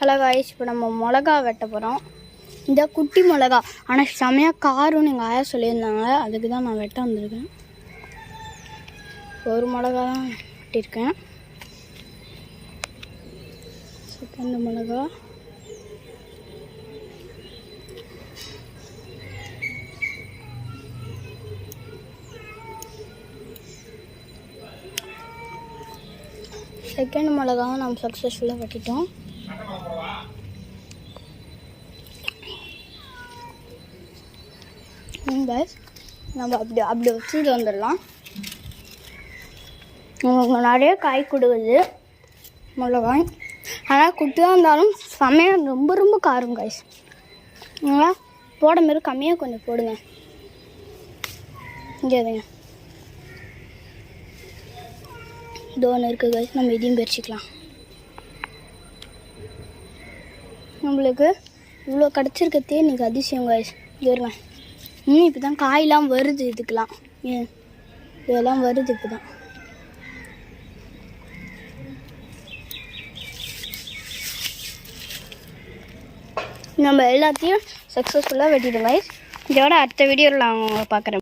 Hello guys, இப்போ நம்ம மிளகா வெட்ட போகிறோம். இந்த குட்டி மிளகா ஆனால் செமையாக காருன்னு எங்கள் ஆயா சொல்லியிருந்தாங்க. அதுக்கு தான் நான் வெட்ட வந்திருக்கேன். ஒரு மிளகா தான் வெட்டியிருக்கேன். செகண்ட் மிளகா, செகண்ட் மிளகாவும் நம்ம சக்ஸஸ்ஃபுல்லாக வெட்டிட்டோம். நம்ம அப்படி வச்சுட்டு வந்துடலாம். நமக்கு நிறைய காய் கொடுக்குது மிளகாய். ஆனால் குட்டியாக இருந்தாலும் செமையாக ரொம்ப ரொம்ப காரம் காய்ஸ். நீங்களா போட மாரி கம்மியாக கொஞ்சம் போடுங்க. இங்கே அதுங்க இது ஒன்று இருக்குது காய்ஸ். நம்ம இதையும் பறிச்சிக்கலாம். நம்மளுக்கு இவ்வளோ கிடச்சிருக்கதே இன்றைக்கி அதிசயம் காய்ஸ். இருங்க, இப்போ தான் காயெலாம் வருது. இதுக்கெலாம் இதெல்லாம் வருது இப்போ தான். நம்ம எல்லாத்தையும் சக்ஸஸ்ஃபுல்லாக வெட்டிட்டோம் காய்ஸ். இதோட அடுத்த வீடியோவில் நான் உங்களை பார்க்குறேன்.